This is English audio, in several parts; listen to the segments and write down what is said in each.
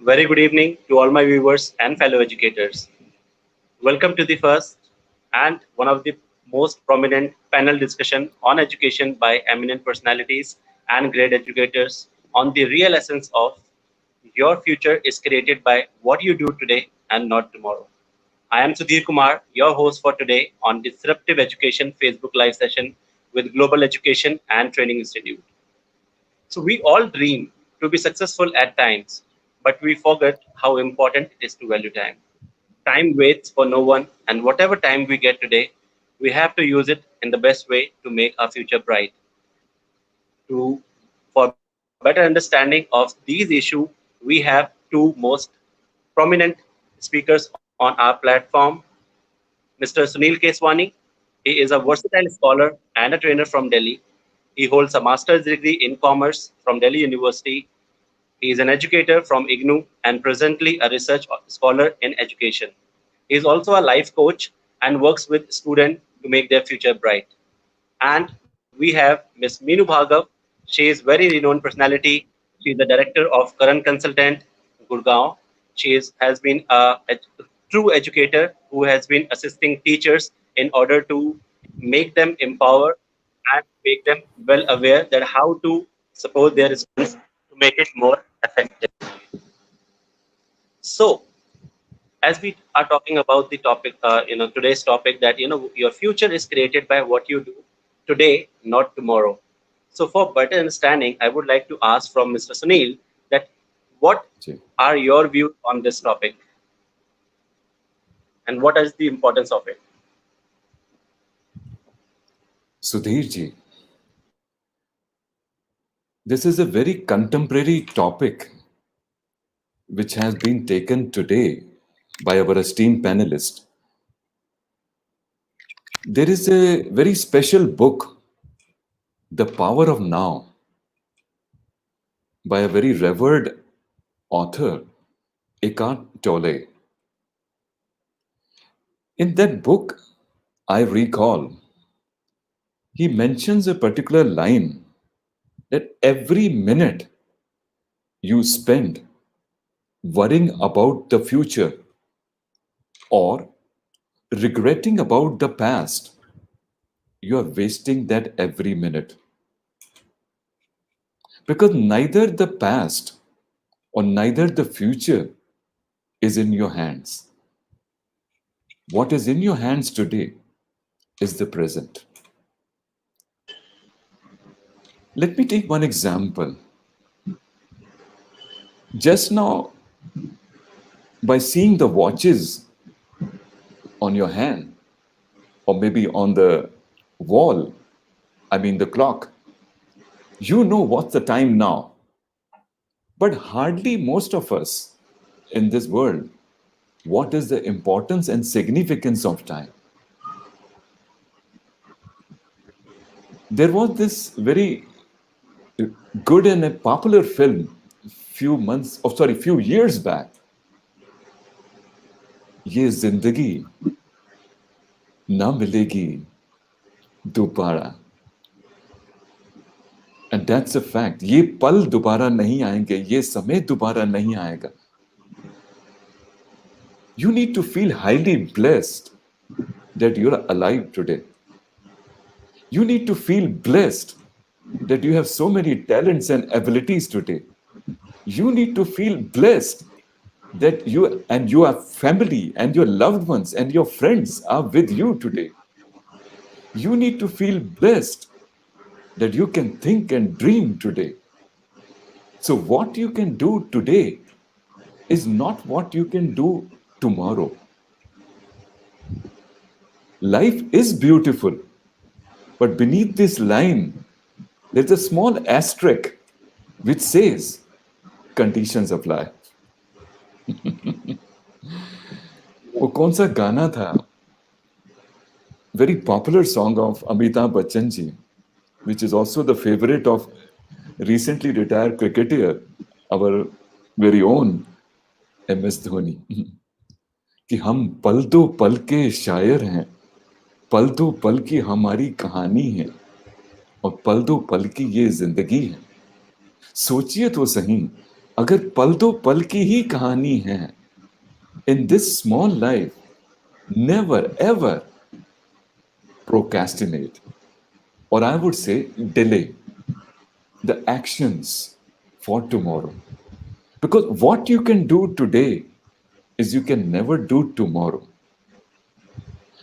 Very good evening to all my viewers and fellow educators. Welcome to the first and one of the most prominent panel discussion on education by eminent personalities and great educators on the real essence of your future is created by what you do today and not tomorrow. I am Sudhir Kumar, your host for today on Disruptive Education Facebook Live session with Global Education and Training Institute. So we all dream to be successful at times, but we forget how important it is to value time. Time waits for no one, and whatever time we get today, we have to use it in the best way to make our future bright. To for better understanding of these issues, we have two most prominent speakers on our platform. Mr. Sunil Keswani, he is a versatile scholar and a trainer from Delhi. He holds a master's degree in commerce from Delhi University. He is an educator from IGNU and presently a research scholar in education. He is also a life coach and works with students to make their future bright. And we have Ms. Meenu Bhargav. She is very renowned personality. She is the director of Karan Consultant, Gurgaon. Has been a true educator who has been assisting teachers in order to make them empower and make them well aware that how to support their students to make it more effective. So, as we are talking about the topic, today's topic that your future is created by what you do today, not tomorrow. So, for better understanding, I would like to ask from Mr. Sunil that what ji are your views on this topic and what is the importance of it? Sudhir ji, this is a very contemporary topic which has been taken today by our esteemed panelist. There is a very special book, The Power of Now, by a very revered author, Eckhart Tolle. In that book, I recall he mentions a particular line that every minute you spend worrying about the future or regretting about the past, you are wasting that every minute. Because neither the past or neither the future is in your hands. What is in your hands today is the present. Let me take one example. Just now, by seeing the watches on your hand, or maybe on the wall, I mean the clock, you know what's the time now. But hardly most of us in this world, what is the importance and significance of time? There was this very good and a popular film few years back. ये जिंदगी ना मिलेगी दोबारा. And that's a fact. ये पल दोबारा नहीं आएंगे, ये समय दोबारा नहीं आएगा. You need to feel highly blessed that you're alive today. You need to feel blessed that you have so many talents and abilities today. You need to feel blessed that you and your family and your loved ones and your friends are with you today. You need to feel blessed that you can think and dream today. So, what you can do today is not what you can do tomorrow. Life is beautiful, but beneath this line, there's a small asterisk which says conditions apply. वो कौन सा गाना था? Very popular song of Amitabh Bachchan ji, which is also the favorite of recently retired cricketer, our very own MS Dhoni. कि हम पल दो पल के शायर हैं, पल दो पल की हमारी कहानी है, और पल दो पल की ये जिंदगी है. सोचिए तो सही अगर पल दो पल की ही कहानी है, in this small life, never ever procrastinate, or I would say delay the actions for tomorrow. Because what you can do today is you can never do tomorrow.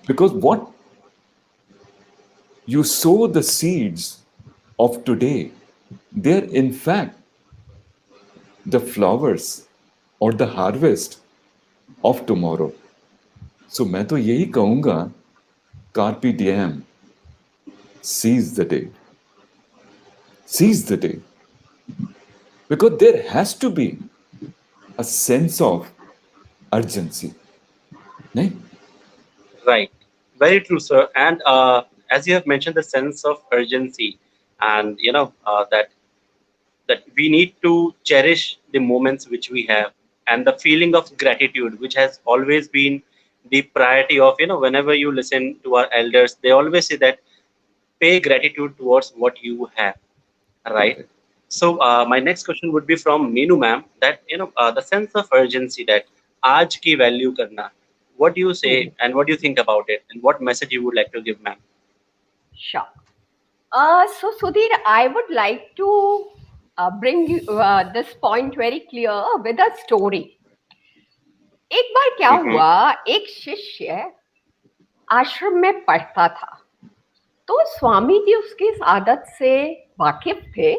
Because what you sow the seeds of today, they're in fact the flowers or the harvest of tomorrow. So मैं तो यही कहूँगा, carpe diem, seize the day. Seize the day. Because there has to be a sense of urgency. नहीं? Right. Very true, sir. And as you have mentioned, the sense of urgency, and that we need to cherish the moments which we have, and the feeling of gratitude, which has always been the priority of, whenever you listen to our elders, they always say that pay gratitude towards what you have, right? Correct. So my next question would be from Meenu ma'am, that the sense of urgency, that aaj ki value karna. What do you say and what do you think about it, and what message you would like to give, ma'am? Sure. So, Sudhir, I would like to bring this point very clear with a story. एक बार क्या हुआ, एक शिष्य आश्रम में पढ़ता था, तो स्वामी जी उसकी इस आदत से वाकिफ थे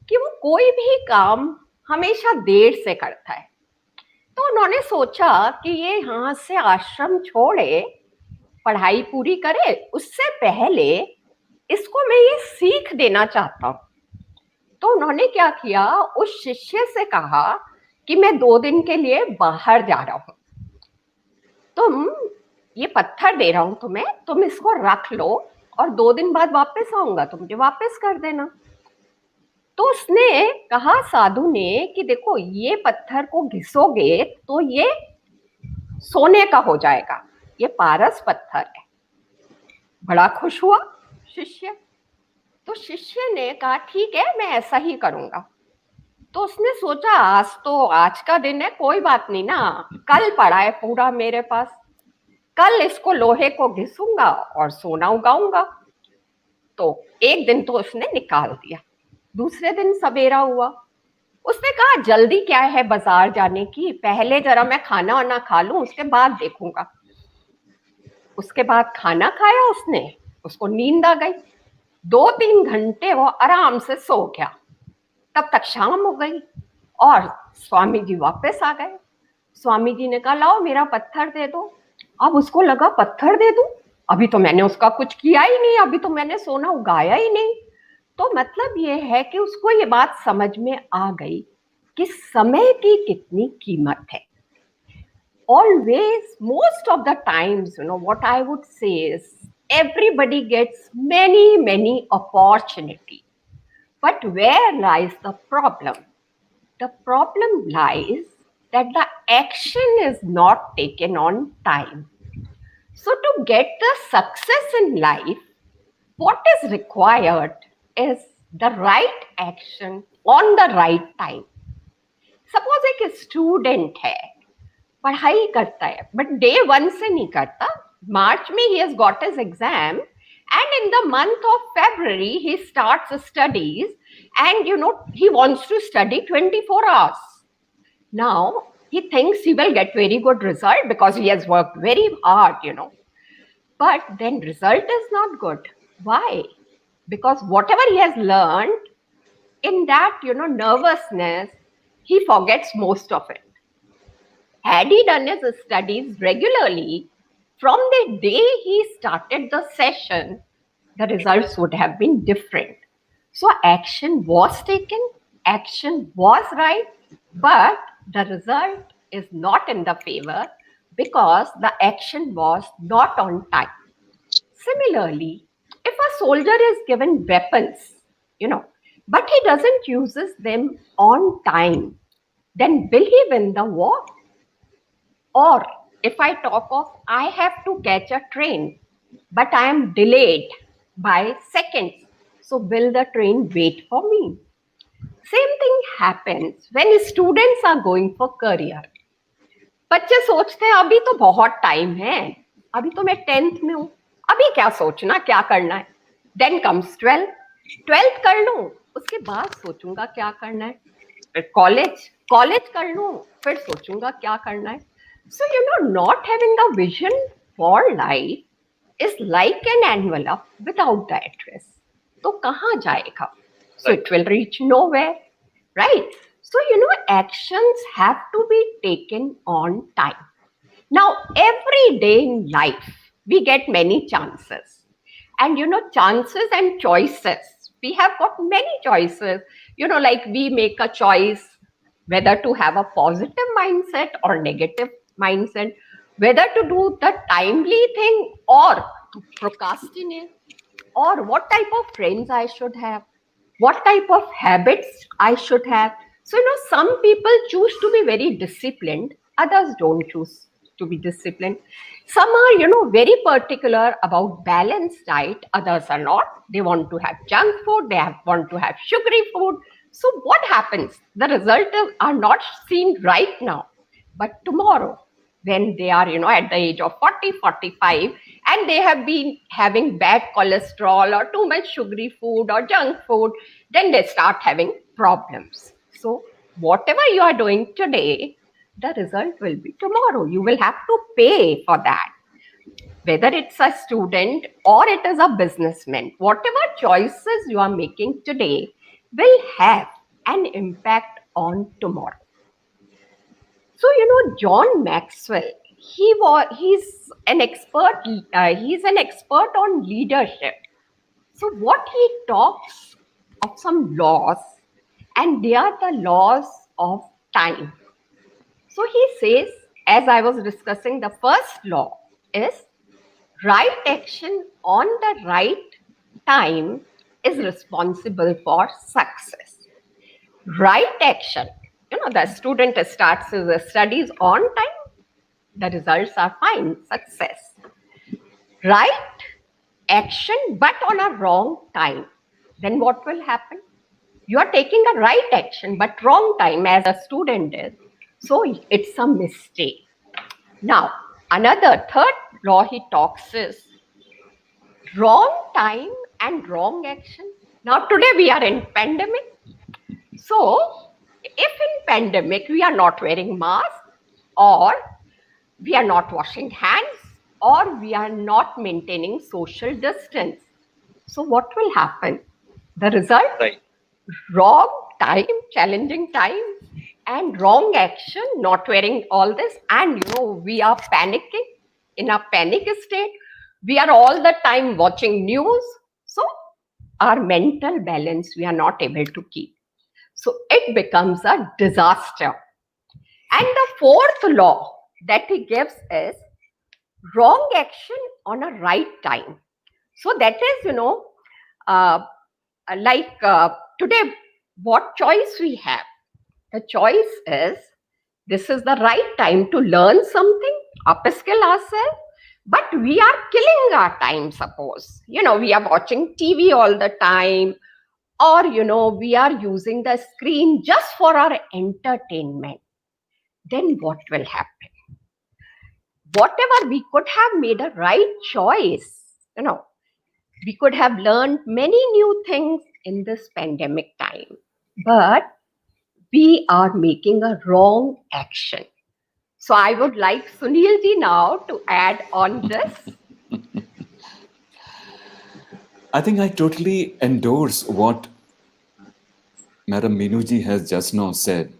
कि वो कोई भी काम हमेशा देर से करता है। तो उन्होंने सोचा कि ये यहाँ से आश्रम छोड़े, पढ़ाई पूरी करे, उससे पहले इसको मैं ये सीख देना चाहता हूँ। तो उन्होंने क्या किया, उस शिष्य से कहा कि मैं 2 दिन के लिए बाहर जा रहा हूँ, तुम ये पत्थर दे रहा हूँ तुम्हें, तुम इसको रख लो और 2 दिन बाद वापस आऊंगा तो मुझे वापस कर देना। तो उसने कहा साधु ने कि देखो ये पत्थर को घिसोगे तो ये सोने का हो जाएगा, ये पारस पत्थर है। बड़ा खुश हुआ शिष्य। तो शिष्य ने कहा ठीक है, मैं ऐसा ही करूंगा। तो उसने सोचा आज का दिन है, कोई बात नहीं ना, कल पड़ा है पूरा मेरे पास, कल इसको लोहे को घिसूंगा और सोना उगाऊंगा। तो एक दिन तो उसने निकाल दिया। दूसरे दिन सवेरा हुआ, उसने कहा जल्दी क्या है बाजार जाने की, पहले जरा मैं खाना वाना खा लूं, उसके बाद देखूंगा। उसके बाद खाना खाया उसने, उसको नींद आ गई, 2-3 घंटे वो आराम से सो गया। तब तक शाम हो गई और स्वामी जी वापस आ गए। स्वामी जी ने कहा लाओ मेरा पत्थर दे दो। अब उसको लगा पत्थर दे दूं, अभी तो मैंने उसका कुछ किया ही नहीं, अभी तो मैंने सोना उगाया ही नहीं। तो मतलब ये है कि उसको ये बात समझ में आ गई कि समय की कितनी कीमत है। Always, most of the times, what I would say is everybody gets many opportunity. But where lies the problem? The problem lies that the action is not taken on time. So to get the success in life, what is required is the right action on the right time. Suppose एक student है, पढ़ाई करता है, but day 1 से नहीं करता। मार्च में he has got his exam, and in the month of February he starts studies, and he wants to study 24 hours. Now he thinks he will get very good result because he has worked very hard, but then result is not good. Why? Because whatever he has learned, in that nervousness, he forgets most of it. Had he done his studies regularly, from the day he started the session, the results would have been different. So action was taken, action was right, but the result is not in the favor because the action was not on time. Similarly, if a soldier is given weapons, but he doesn't uses them on time, then will he win the war? Or if I talk of I have to catch a train, but I am delayed by seconds, so will the train wait for me? Same thing happens when students are going for career. बच्चे सोचते हैं अभी तो बहुत time है, अभी तो मैं 10th में हूँ, अभी क्या सोचना, क्या करना है. देन कम्स 12th कर लूं, उसके बाद सोचूंगा क्या करना है. कॉलेज कर लूं, फिर सोचूंगा क्या करना है. So not having a vision for life is like an envelope without the address. तो कहाँ जाएगा? So it will reach nowhere, right? So actions have to be taken on time. Now, every day in life, we get many chances. And chances and choices. We have got many choices. Like we make a choice whether to have a positive mindset or negative mindset, whether to do the timely thing or to procrastinate, or what type of friends I should have, what type of habits I should have. So, some people choose to be very disciplined, others don't choose to be disciplined. Some are, very particular about balanced diet, others are not. They want to have junk food, want to have sugary food. So what happens? The results are not seen right now, but tomorrow, when they are, at the age of 40, 45, and they have been having bad cholesterol or too much sugary food or junk food, then they start having problems. So whatever you are doing today, the result will be tomorrow. You will have to pay for that. Whether it's a student or it is a businessman, whatever choices you are making today will have an impact on tomorrow. So, John Maxwell, he's an expert. He's an expert on leadership. So what he talks of some laws, and they are the laws of time. So he says, as I was discussing, the first law is right action on the right time is responsible for success. Right action, the student starts his studies on time, the results are fine, success. Right action, but on a wrong time, then what will happen? You are taking a right action, but wrong time as a student is. So it's a mistake. Now, another third law he talks is wrong time and wrong action. Now, today we are in pandemic. So, if in pandemic we are not wearing mask, or we are not washing hands, or we are not maintaining social distance, so what will happen? The result? Right. Wrong time, challenging time, and wrong action, not wearing all this, and we are panicking, in a panic state. We are all the time watching news. So our mental balance we are not able to keep. So it becomes a disaster. And the fourth law that he gives is wrong action on a right time. So that is, today, what choice we have? The choice is, this is the right time to learn something, upskill ourselves, but we are killing our time, suppose. We are watching TV all the time, or, we are using the screen just for our entertainment. Then what will happen? Whatever we could have made a right choice, we could have learned many new things in this pandemic time, but we are making a wrong action. So I would like Sunil ji now to add on this. I think I totally endorse what Madam Meenu ji has just now said.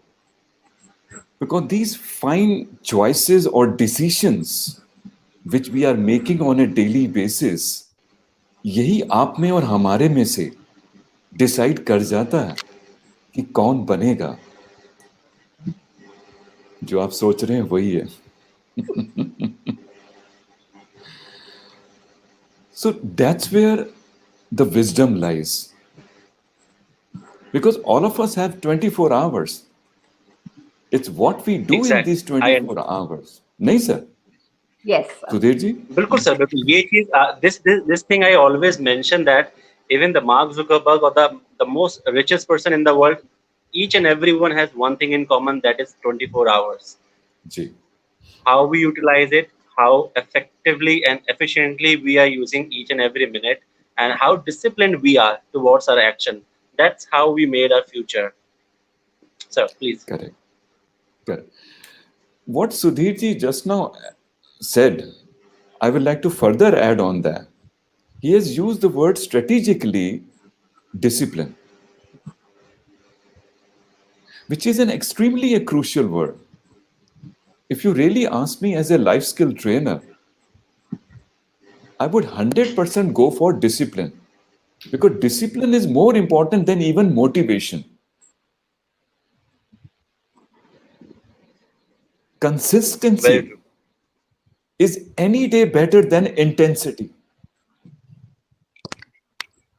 Because these fine choices or decisions which we are making on a daily basis, यही आप में और हमारे में से decide कर जाता है कि कौन बनेगा. जो आप सोच रहे हैं वही है. So that's where the wisdom lies. Because all of us have 24 hours. It's what we do in these 24 hours. नहीं sir? Yes, sir. Sudhir ji? बिल्कुल सर, बिल्कुल. ये चीज, this thing I always mention, that even the Mark Zuckerberg, or the most richest person in the world, each and everyone has one thing in common, that is 24 hours. Ji. How we utilize it, how effectively and efficiently we are using each and every minute, and how disciplined we are towards our action. That's how we made our future. So please. Correct. Correct. What Sudhir ji just now said, I would like to further add on that. He has used the word strategically discipline, which is an extremely a crucial word. If you really ask me as a life skill trainer, I would 100% go for discipline, because discipline is more important than even motivation. Very Consistency true. is any day better than intensity.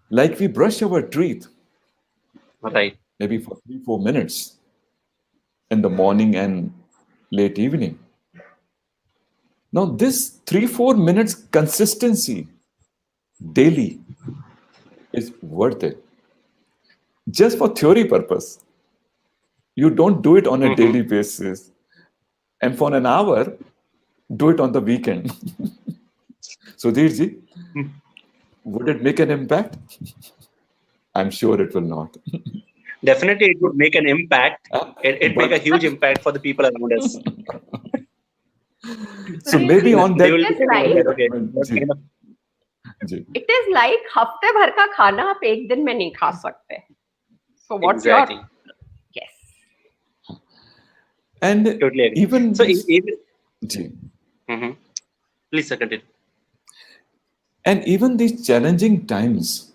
Like we brush our teeth Right. maybe for 3 4 minutes in the morning and late evening. Now, this 3 4 minutes consistency daily is worth it. Just for theory purpose, you don't do it on a Hmm. daily basis, and for an hour, do it on the weekend. So, Dheerji, would it make an impact? I'm sure it will not. Definitely, it would make an impact. It make a But huge impact for the people around us. so Sudhir maybe ji, on They that. will it be is thinking like that, okay, what ji, kind of ji. it is like हफ्ते भर का खाना आप एक दिन में नहीं खा सकते. So what's your exactly? yes? And Totally agree. even So these, even, ji. mhm. Please sir, continue. And even these challenging times,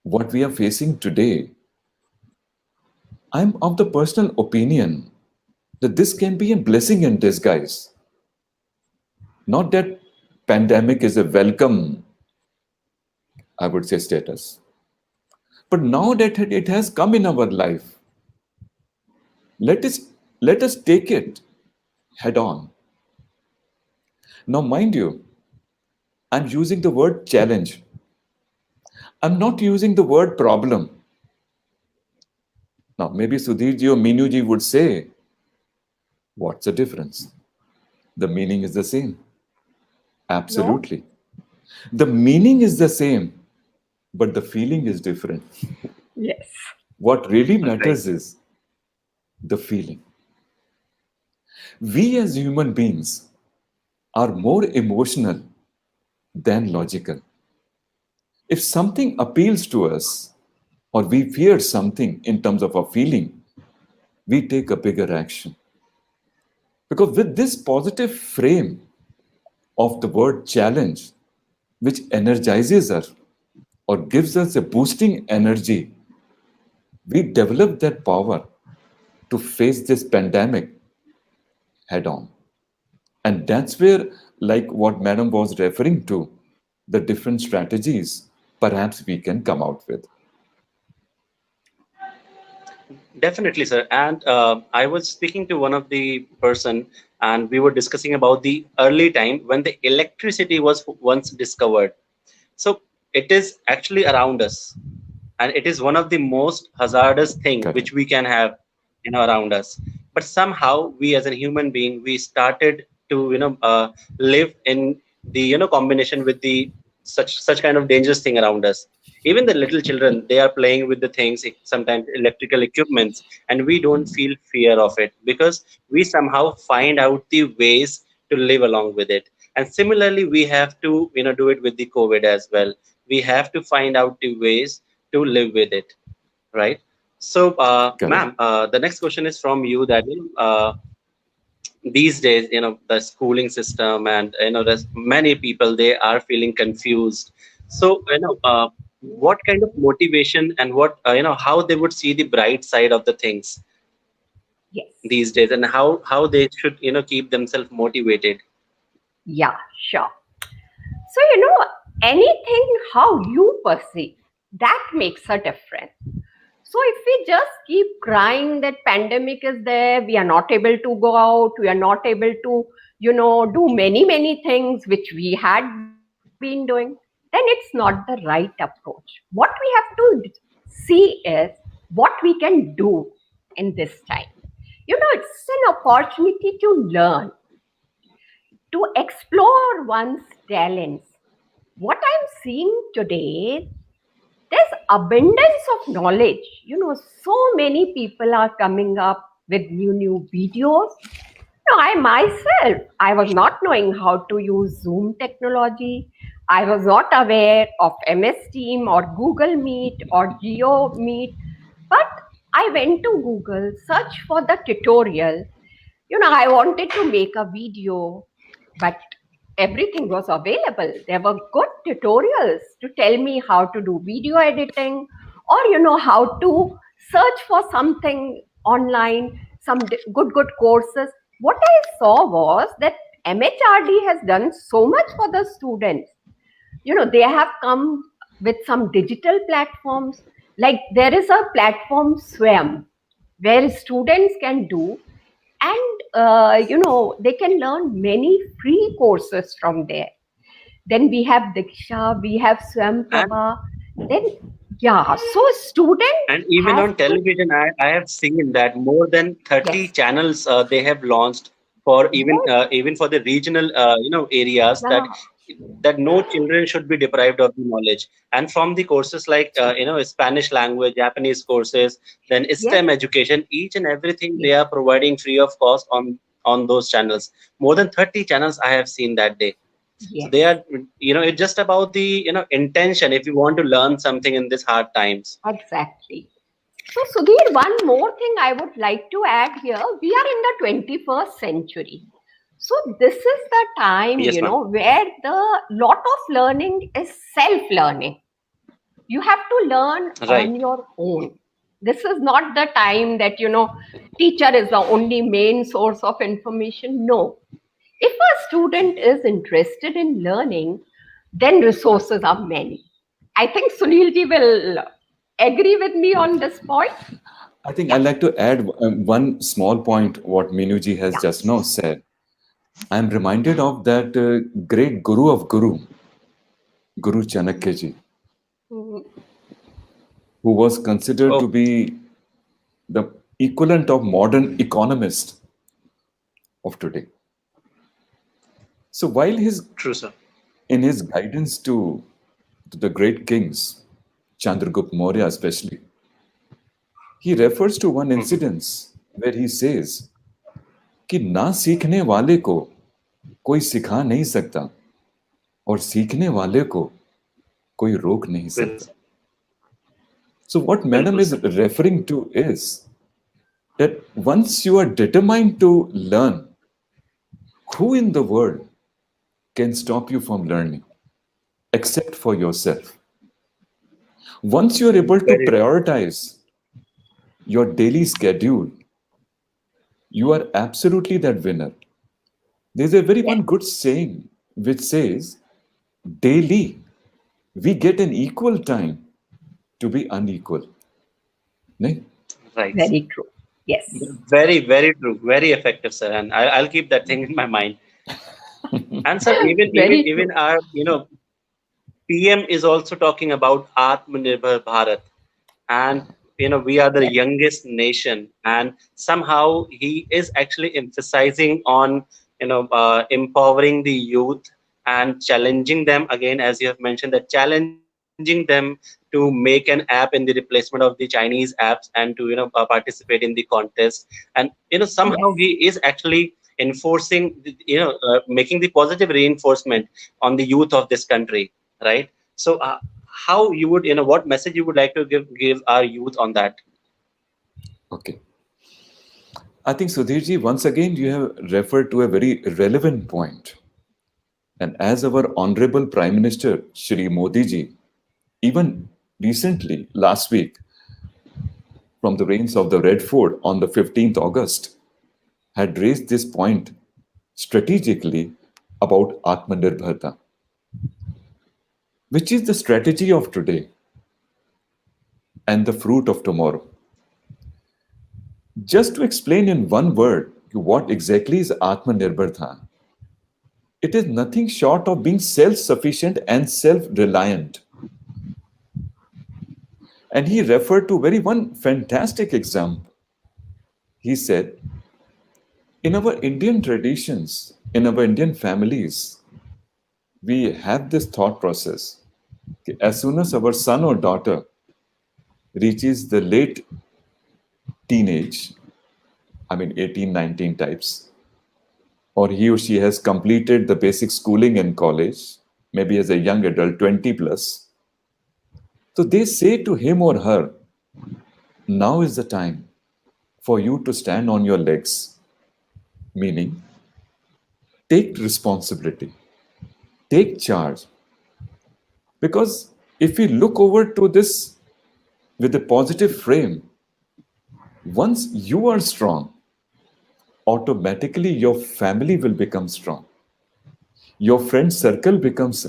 what we are facing today, I'm of the personal opinion that this can be a blessing in disguise. Not that pandemic is a welcome, I would say, status, but now that it has come in our life, let us let us take it head on. Now, mind you, I'm using the word challenge. I'm not using the word problem. Now, maybe Sudhirji or Minuji would say, what's the difference? The meaning is the same. No. Absolutely. The meaning is the same, but the feeling is different. Yes. What really Right. matters is the feeling. We as human beings are more emotional than logical. If something appeals to us or we fear something in terms of our feeling, we take a bigger action. Because with this positive frame of the word challenge, which energizes us or gives us a boosting energy, we develop that power to face this pandemic head on. And that's where, like what Madam was referring to, the different strategies perhaps we can come out with. Definitely, sir. And I was speaking to one of the person, and we were discussing about the early time when the electricity was once discovered. So it is actually around us, and it is one of the most hazardous thing Correct. which we can have, around us. But somehow we, as a human being, we started to live in the combination with the such kind of dangerous thing around us. Even the little children, they are playing with the things, sometimes electrical equipments, and we don't feel fear of it because we somehow find out the ways to live along with it. And similarly, we have to do it with the COVID as well. We have to find out the ways to live with it, right? So, Correct. ma'am, the next question is from you. That these days, the schooling system, and there's many people, they are feeling confused. So, what kind of motivation and what how they would see the bright side of the things Yes. these days, and how they should keep themselves motivated. Yeah, sure. So, anything how you perceive, that makes a difference. So if we just keep crying that pandemic is there, we are not able to go out, we are not able to, do many, many things which we had been doing, then it's not the right approach. What we have to see is what we can do. in this time. It's an opportunity to learn, to explore one's talents. What I'm seeing today, there's abundance of knowledge. So many people are coming up with new videos. I myself, I was not knowing how to use Zoom technology. I was not aware of MS Team or Google Meet or Geo Meet, but I went to Google, search for the tutorial. I wanted to make a video, but everything was available. There were good tutorials to tell me how to do video editing, or how to search for something online, some good courses. What I saw was that MHRD has done so much for the students. They have come with some digital platforms. Like there is a platform Swam where students can do, and they can learn many free courses from there. Then we have Diksha, we have Swam And Prabha. Then so student and even has on television, I have seen that more than 30 yes, channels they have launched for yes, even for the regional areas, yeah, that no children should be deprived of the knowledge. And from the courses like Spanish language, Japanese courses, then yes, STEM education, each and everything yes, they are providing free of cost on those channels. More than 30 channels I have seen that day. So yes, they are, it's just about the intention, if you want to learn something in these hard times. exactly. So, Sudhir, one more thing I would like to add here. We are in the 21st century. So, this is the time, Yes, ma'am. where the lot of learning is self-learning. You have to learn on Right. your own. This is not the time that, teacher is the only main source of information. No. If a student is interested in learning, then resources are many. I think Sunilji will agree with me on this point. I think Yeah, I'd like to add one small point what Minuji has yeah. just now said. I'm reminded of that great Guru of Guru, Guru Chanakya ji, Mm, who was considered to Oh, be the equivalent of modern economist of today. So while true, sir. in his guidance to the great kings, Chandragupta Maurya especially, he refers to one Mhm. incident where he says कि ना सीखने वाले को कोई सिखा नहीं सकता और सीखने वाले को कोई रोक नहीं Bil- सकता. So what madam Bilkul, is sir. referring to is that once you are determined to learn, who in the world can stop you from learning except for yourself? Once you are able to Very true. prioritize your daily schedule, you are absolutely that winner. There's a very yes, one good saying which says, daily we get an equal time to be unequal. Nahin? Right. very true. Yes, Very, very true. Very effective, sir. And I'll keep that thing in my mind. And sir, very even true. our PM is also talking about Atmanirbhar Bharat, and we are the Yes, youngest nation, and somehow he is actually emphasizing on empowering the youth and challenging them again, as you have mentioned, that challenging them to make an app in the replacement of the Chinese apps, and to participate in the contest. And somehow yes. he is actually enforcing making the positive reinforcement on the youth of this country, right? So how you would what message you would like to give our youth on that? Okay. I think Sudhirji, once again, you have referred to a very relevant point. And as our Honorable Prime Minister, Shri Modi ji, even recently, last week, from the reigns of the Red Fort on the 15th August, had raised this point strategically about Atmanirbharta, which is the strategy of today and the fruit of tomorrow. Just to explain in one word what exactly is Atmanirbharta, it is nothing short of being self sufficient and self reliant. And he referred to very one fantastic example. He said, in our Indian traditions, in our Indian families, we have this thought process. As soon as our son or daughter reaches the late teenage, I mean 18, 19 types, or he or she has completed the basic schooling in college, maybe as a young adult, 20 plus, so they say to him or her, now is the time for you to stand on your legs, meaning take responsibility, take charge. Because if we look over to this with a positive frame, once you are strong, automatically your family will become strong. Your friend circle becomes,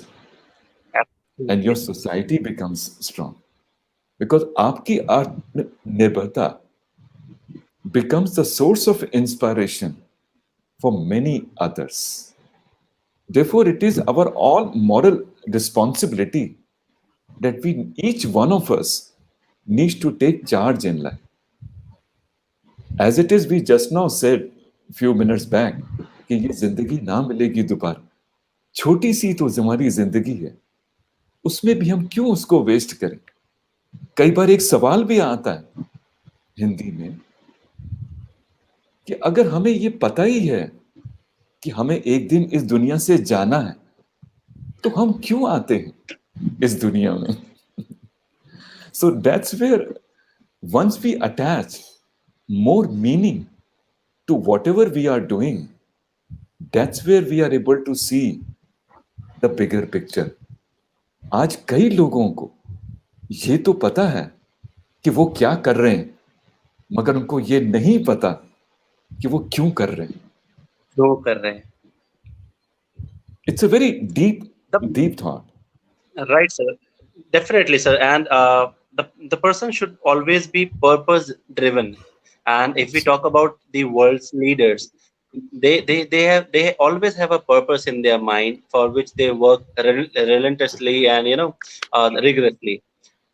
and your Absolutely. society becomes strong. Because आपकी आत्मनिर्भरता becomes the source of inspiration for many others. Therefore, it is our all moral responsibility that we, each one of us, needs to take charge in life. As it is, we just now said few minutes back कि ये जिंदगी ना मिलेगी दोबारा. छोटी सी तो हमारी जिंदगी है, उसमें भी हम क्यों उसको वेस्ट करें? कई बार एक सवाल भी आता है हिंदी में कि अगर हमें ये पता ही है कि हमें एक दिन इस दुनिया से जाना है, तो हम क्यों आते हैं इस दुनिया में? So that's where once we attach more meaning to whatever we are doing, that's where we are able to see the bigger picture. आज कई लोगों को ये तो पता है कि वो क्या कर रहे हैं, मगर उनको ये नहीं पता कि वो क्यों कर रहे हैं. जो कर रहे हैं. It's a very deep The thought. Right, sir. Definitely, sir. And the person should always be purpose driven. And if we talk about the world's leaders, they always have a purpose in their mind for which they work relentlessly and rigorously.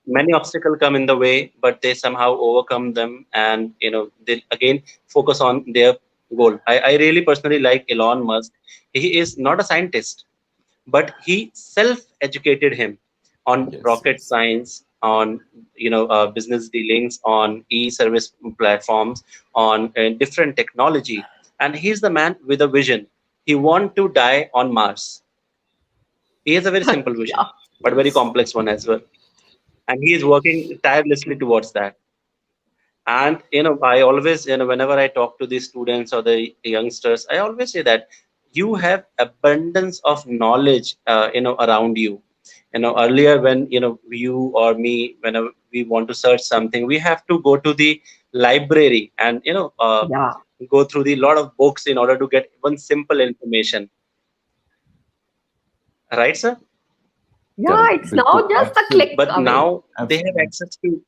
Many obstacles come in the way, but they somehow overcome them, and they again focus on their goal. I really personally like Elon Musk. He is not a scientist, but he self-educated him on Yes, rocket yes. science, on business dealings, on e-service platforms, on different technology, and he's the man with a vision. He want to die on Mars. He has a very simple vision, Yeah. but very Yes. complex one as well, and he is working tirelessly towards that. And I always, whenever I talk to the students or the youngsters, I always say that you have abundance of knowledge around you. Earlier, when you or me, whenever we want to search something, we have to go to the library and Yeah. go through the lot of books in order to get one simple information, right, sir? Yeah, Correct. it's बिल्कुल. now just a click But away. now they have Absolutely. access to.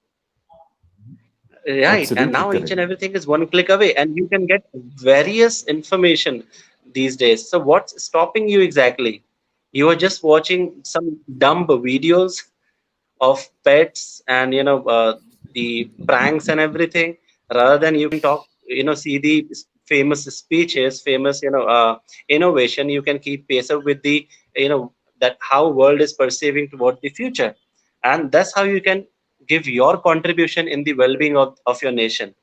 Right, and Absolutely now each correct. and everything is one click away, and you can get various information these days. So what's stopping you exactly? You are just watching some dumb videos of pets and the pranks and everything, rather than you can talk, see the famous speeches, famous innovation. You can keep pace up with the that how world is perceiving toward the future, and that's how you can give your contribution in the well-being of your nation.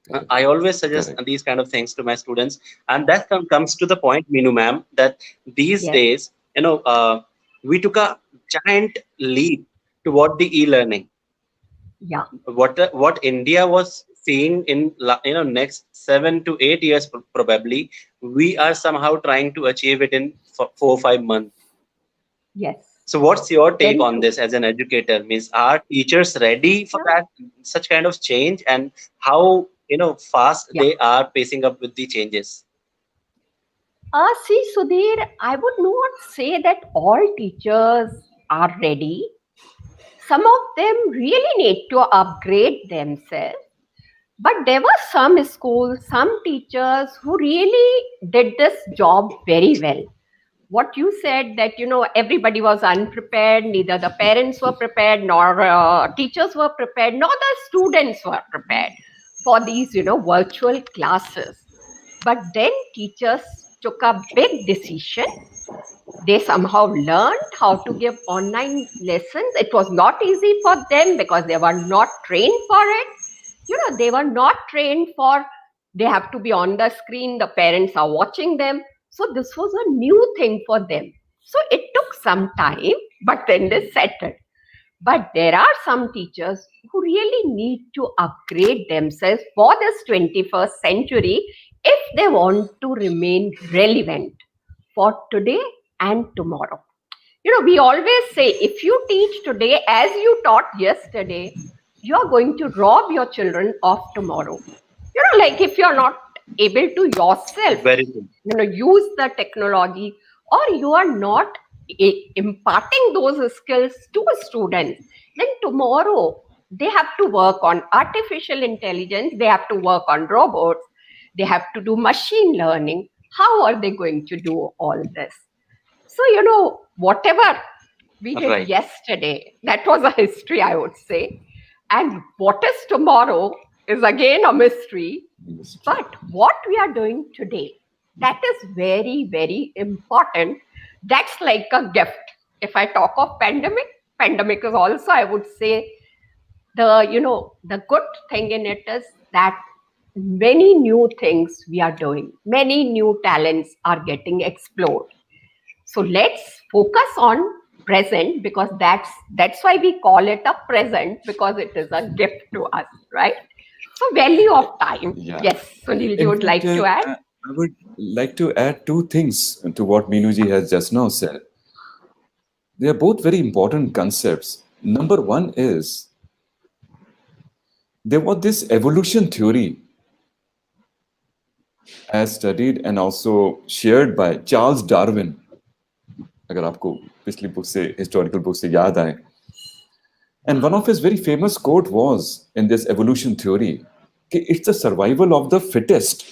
Correct. I always suggest Correct. these kind of things to my students, and that comes to the point, Minu ma'am, that these Yes. days, we took a giant leap toward the e-learning. Yeah. What India was seeing in next 7 to 8 years probably, we are somehow trying to achieve it in 4 or 5 months. Yes. So what's your take Very on true. this as an educator? Means are teachers ready for Yeah. that such kind of change, and how fast Yeah. they are pacing up with the changes? See, Sudhir, I would not say that all teachers are ready. Some of them really need to upgrade themselves. But there were some schools, some teachers who really did this job very well. What you said that, everybody was unprepared, neither the parents were prepared, nor teachers were prepared, nor the students were prepared. for these, virtual classes. But then teachers took a big decision. They somehow learned how to give online lessons. It was not easy for them because they were not trained for it. They were not trained for, they have to be on the screen, the parents are watching them. So this was a new thing for them. So it took some time, but then they settled. But there are some teachers who really need to upgrade themselves for this 21st century if they want to remain relevant for today and tomorrow. We always say if you teach today as you taught yesterday, you are going to rob your children of tomorrow. Like if you're not able to yourself, Very good. use the technology, or you are not imparting those skills to students, then tomorrow they have to work on artificial intelligence, they have to work on robots, they have to do machine learning. How are they going to do all this? So, whatever we did Right. yesterday, that was a history, I would say. And what is tomorrow is again a mystery. But what we are doing today, that is very, very important. That's like a gift. If I talk of pandemic is also, I would say, the good thing in it is that many new things we are doing, many new talents are getting explored. So let's focus on present, because that's why we call it a present, because it is a gift to us, right? So value of time. Yeah. Yes, Sunil, you In would like fact, to add? I would like to add two things to what Minuji has just now said. They are both very important concepts. Number one is there was this evolution theory as studied and also shared by Charles Darwin. अगर आपको पिछली book से historical book से याद आए. And one of his very famous quote was in this evolution theory, it's the survival of the fittest.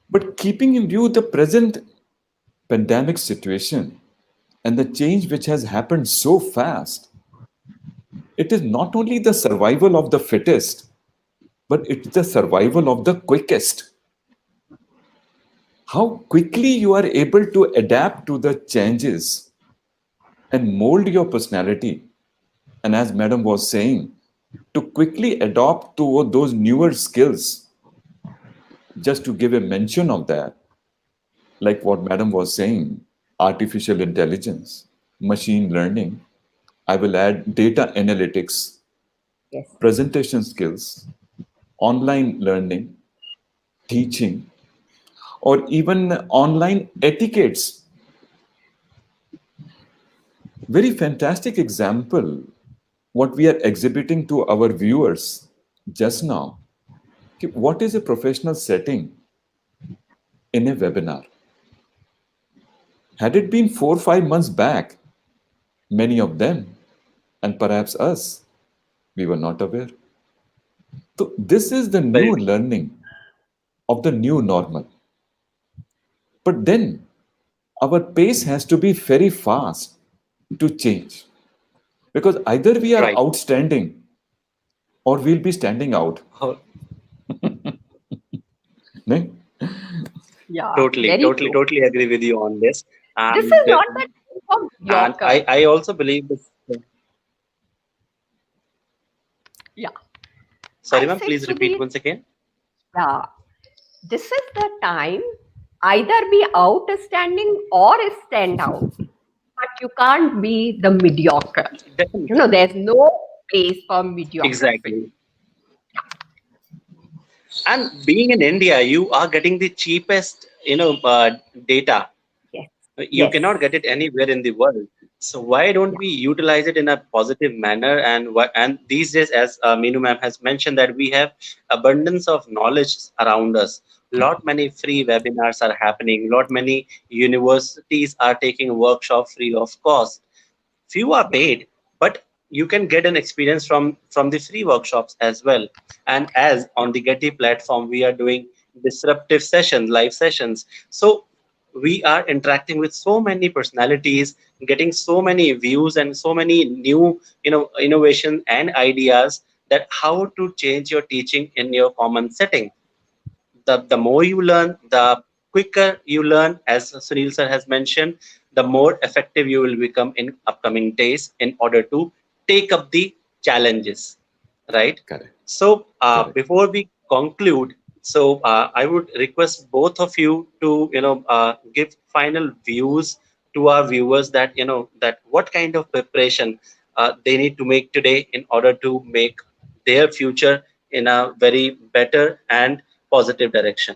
But keeping in view the present pandemic situation and the change which has happened so fast, it is not only the survival of the fittest, but it's the survival of the quickest. How quickly you are able to adapt to the changes and mold your personality. And as Madam was saying, to quickly adopt to those newer skills. Just to give a mention of that, like what Madam was saying, artificial intelligence, machine learning, I will add data analytics, Yes. presentation skills, online learning, teaching, or even online etiquettes. Very fantastic example, what we are exhibiting to our viewers just now. What is a professional setting in a webinar? Had it been 4 or 5 months back, many of them, and perhaps us, we were not aware. So this is the new Very learning of the new normal. But then our pace has to be very fast to change. Because either we are right. outstanding or we'll be standing out. Oh, No? Yeah. totally, Very totally, true. totally agree with you on this. This is And not the time for and mediocre. I also believe this. Yeah. Sorry, I ma'am, said, please repeat Sudhir, once again. yeah, this is the time either be outstanding or stand out, but you can't be the mediocre. Definitely. There's no place for mediocrity. Exactly. And being in India, you are getting the cheapest, data. Yes. You Yes. cannot get it anywhere in the world. So why don't we utilize it in a positive manner? And these days, as Meenu ma'am has mentioned, that we have abundance of knowledge around us. Lot many free webinars are happening. Lot many universities are taking workshop free of cost. Few are paid, but you can get an experience from the free workshops as well. And as on the Getty platform, we are doing disruptive sessions, live sessions. So we are interacting with so many personalities, getting so many views and so many new innovation and ideas that how to change your teaching in your common setting. The more you learn, the quicker you learn, as Sunil sir has mentioned, the more effective you will become in upcoming days in order to take up the challenges, right? Correct. So Correct. before we conclude, so I would request both of you to give final views to our viewers, that that what kind of preparation they need to make today in order to make their future in a very better and positive direction.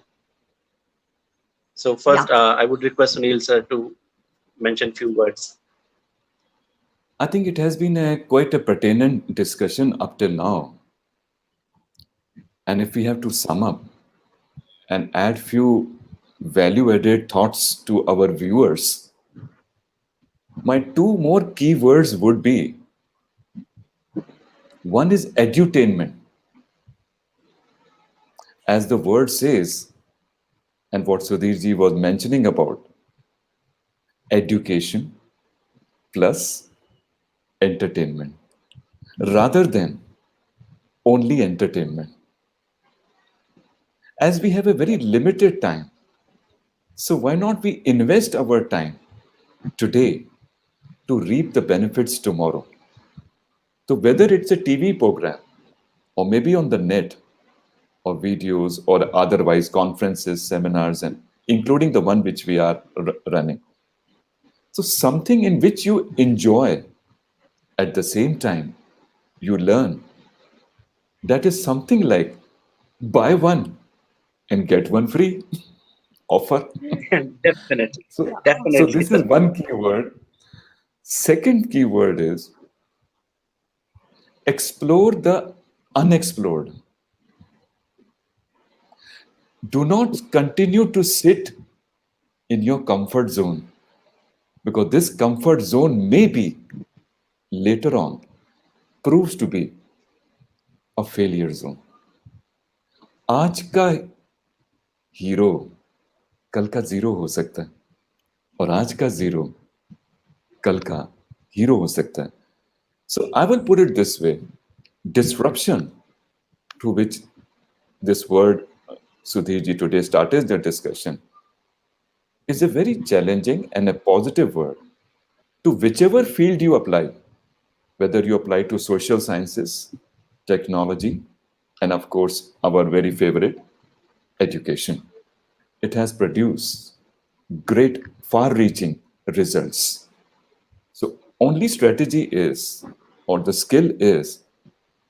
So first, Yeah. I would request Sunil sir to mention few words. I think it has been quite a pertinent discussion up till now. And if we have to sum up and add few value-added thoughts to our viewers, my two more keywords would be: one is edutainment, as the word says, and what Sudhirji was mentioning about education plus entertainment, rather than only entertainment. As we have a very limited time, so why not we invest our time today to reap the benefits tomorrow? So whether it's a TV program or maybe on the net or videos or otherwise conferences, seminars, and including the one which we are running. So something in which you enjoy at the same time you learn. That is something like buy one and get one free offer. Definitely, So, so definitely, this is sir. one keyword. Second keyword is explore the unexplored. Do not continue to sit in your comfort zone, because this comfort zone maybe later on proves to be a failure zone. आज का hero कल का zero हो सकता है, और आज का जीरो कल का हीरो हो सकता है. So I will put it this way: disruption, through which this word Sudhirji today started the discussion, is a very challenging and a positive word to whichever field you apply, whether you apply to social sciences, technology, and of course our very favorite education. It has produced great far-reaching results. So only strategy is, or the skill is,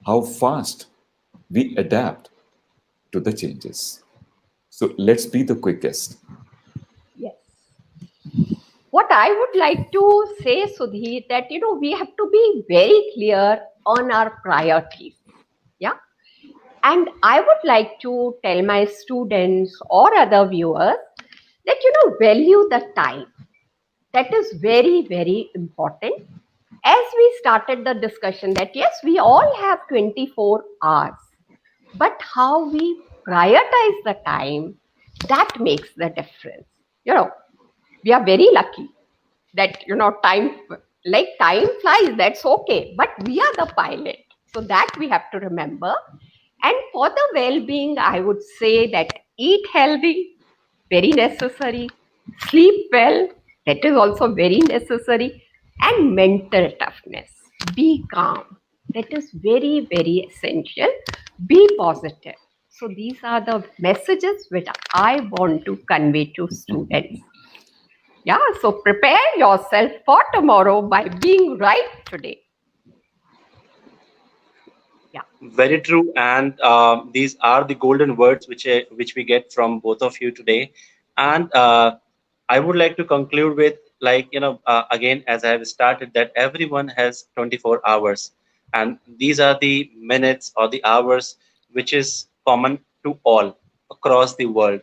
how fast we adapt to the changes. So let's be the quickest. Yes. What I would like to say, Sudhir, that we have to be very clear on our priorities. Yeah. And I would like to tell my students or other viewers that value the time. That is very, very important. As we started the discussion, that yes, we all have 24 hours, but how we prioritize the time, that makes the difference. We are very lucky that time, like time flies, that's okay, but we are the pilot, so that we have to remember. And for the well-being, I would say that eat healthy, very necessary. Sleep well, that is also very necessary. And mental toughness, be calm, that is very, very essential. Be positive. So these are the messages which I want to convey to students. Yeah, so prepare yourself for tomorrow by being right today. Yeah. Very true, and these are the golden words which we get from both of you today. And I would like to conclude with, like, again, as I have started, that everyone has 24 hours, and these are the minutes or the hours which is common to all across the world.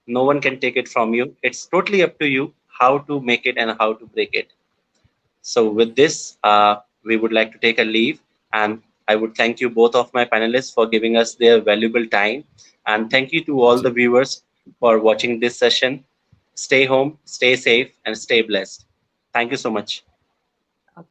No one can take it from you. It's totally up to you how to make it and how to break it. So with this, we would like to take a leave, and I would thank you both of my panelists for giving us their valuable time, and thank you to all the viewers for watching this session. Stay home, stay safe, and stay blessed. Thank you so much.